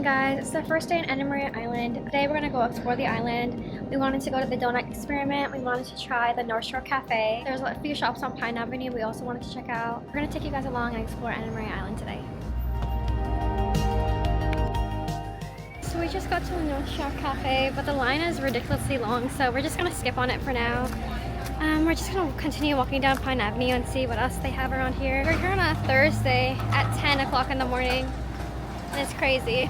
guys, it's the first day in Anna Maria Island. Today we're gonna go explore the island. We wanted to go to the donut experiment. We wanted to try the North Shore Cafe. There's a few shops on Pine Avenue we also wanted to check out. We're gonna take you guys along and explore Anna Maria Island today. So we just got to the North Shore Cafe, but the line is ridiculously long, so we're just gonna skip on it for now. We're just gonna continue walking down Pine Avenue and see what else they have around here. We're here on a Thursday at 10 o'clock in the morning. And it's crazy.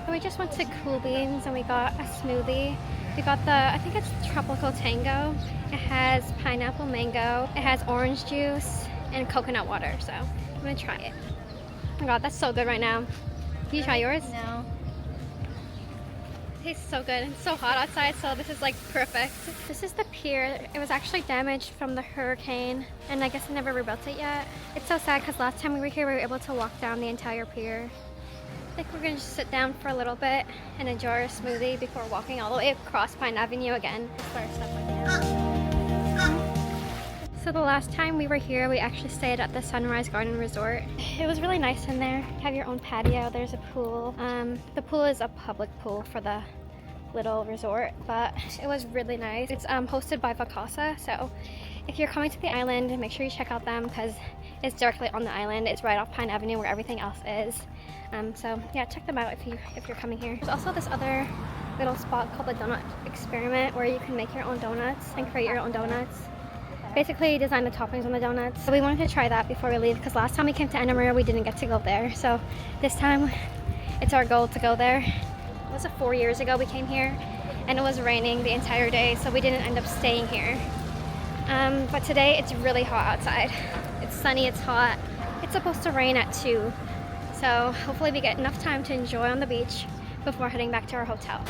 So we just went to Cool Beans and we got a smoothie. We got the, I think it's Tropical Tango. It has pineapple mango, it has orange juice, and coconut water. So I'm gonna try it. Oh my god, that's so good right now. Can you try yours? No. It tastes so good. It's so hot outside, so this is like perfect. This is the pier. It was actually damaged from the hurricane, and I guess they never rebuilt it yet. It's so sad because last time we were here, we were able to walk down the entire pier. I think we're gonna just sit down for a little bit and enjoy our smoothie before walking all the way across Pine Avenue again. So the last time we were here, we actually stayed at the Sunrise Garden Resort. It was really nice in there. You have your own patio, there's a pool. The pool is a public pool for the little resort, but it was really nice. It's hosted by Vacasa, so if you're coming to the island, make sure you check out them because it's directly on the island. It's right off Pine Avenue where everything else is. So yeah, check them out if you're coming here. There's also this other little spot called the Donut Experiment where you can make your own donuts and create your own donuts. Basically design the toppings on the donuts. So we wanted to try that before we leave because last time we came to Anna Maria we didn't get to go there. So this time it's our goal to go there. It was 4 years ago we came here and it was raining the entire day, so we didn't end up staying here. But today it's really hot outside. It's sunny, it's hot. It's supposed to rain at 2. So hopefully we get enough time to enjoy on the beach before heading back to our hotel.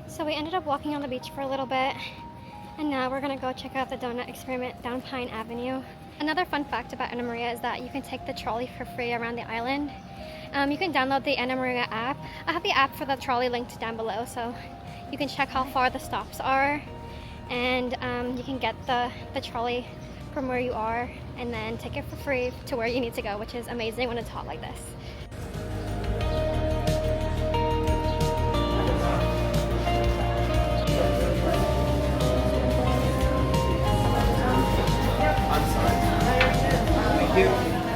So we ended up walking on the beach for a little bit, and now we're gonna go check out the Donut Experiment down Pine Avenue. Another fun fact about Anna Maria is that you can take the trolley for free around the island. You can download the Anna Maria app. I have the app for the trolley linked down below, so you can check how far the stops are, and you can get the trolley from where you are and then take it for free to where you need to go, which is amazing when it's hot like this.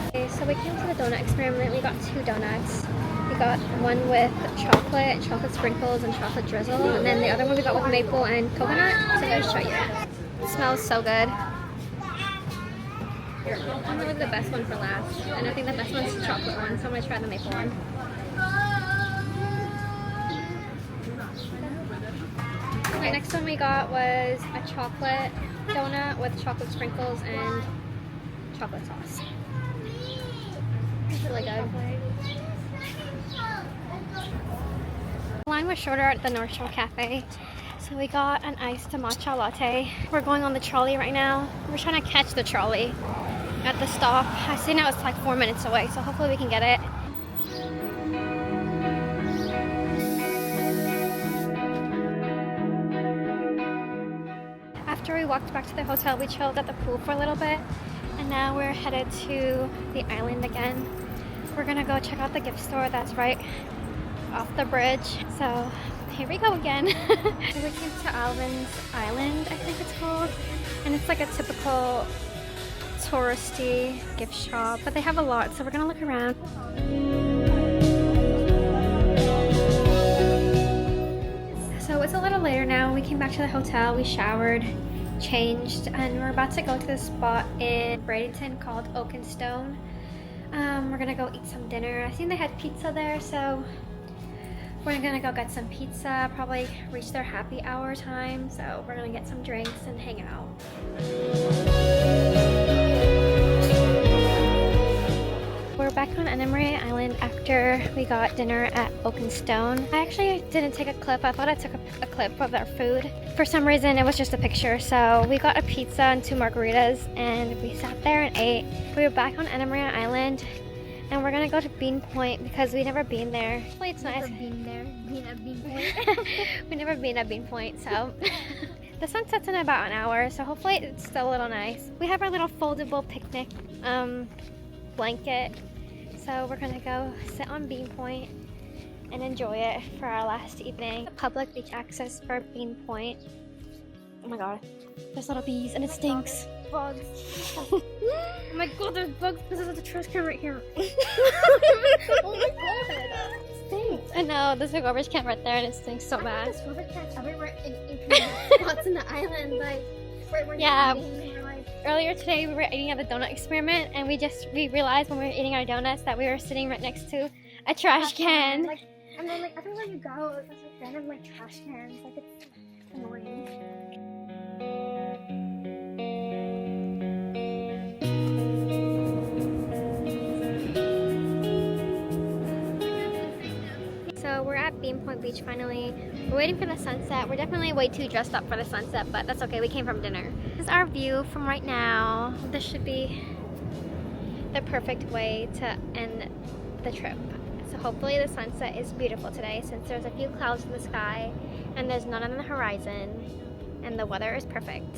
Okay, so we came to the Donut Experiment. We got 2 donuts. We got one with chocolate sprinkles and chocolate drizzle, and then the other one we got with maple and coconut. So I'm going to show you. It smells so good. I'm going to leave the best one for last, and I think the best one's the chocolate one, so I'm going to try the maple one. The next one we got was a chocolate donut with chocolate sprinkles and chocolate sauce. It's really good. The line was shorter at the North Shore Cafe, so we got an iced matcha latte. We're going on the trolley right now. We're trying to catch the trolley at the stop. I see now it's like 4 minutes away, so hopefully we can get it. After we walked back to the hotel, we chilled at the pool for a little bit, and now we're headed to the island again. We're gonna go check out the gift store that's right off the bridge. So here we go again. So we came to Alvin's Island, I think it's called, and it's like a typical touristy gift shop, but they have a lot, so we're gonna look around. So it's a little later now. We came back to the hotel, we showered, changed, and we're about to go to this spot in Bradenton called Oak and Stone. We're gonna go eat some dinner. I think they had pizza there, so we're gonna go get some pizza, probably reach their happy hour time, so we're gonna get some drinks and hang out. We're back on Anna Maria Island after here, we got dinner at Oak and Stone. I actually didn't take a clip. I thought I took a clip of their food. For some reason, it was just a picture. So we got a pizza and 2 margaritas, and we sat there and ate. We were back on Anna Maria Island, and we're gonna go to Bean Point because we've never been there. Hopefully it's nice. Never been there. Been at Bean Point. We've never been at Bean Point, so. The sun sets in about an hour, so hopefully it's still a little nice. We have our little foldable picnic blanket, so we're gonna go sit on Bean Point and enjoy it for our last evening. Public beach access for Bean Point. Oh my god, there's little bees and it stinks. Bugs. Oh my god, there's bugs because of the trash can right here. Oh my god, it stinks. I know, there's a garbage can right there and it stinks so bad. There's rubber cats everywhere in spots in the island, like right where Yeah. you're eating, you're like, Earlier today we were eating at the donut experiment and we realized when we were eating our donuts that we were sitting right next to a trash can. like, and then like everywhere you go, there's like random like trash cans. Like it's annoying. So we're at Bean Point Beach finally. We're waiting for the sunset. We're definitely way too dressed up for the sunset, but that's okay. We came from dinner. This is our view from right now. This should be the perfect way to end the trip. So hopefully the sunset is beautiful today since there's a few clouds in the sky and there's none on the horizon and the weather is perfect.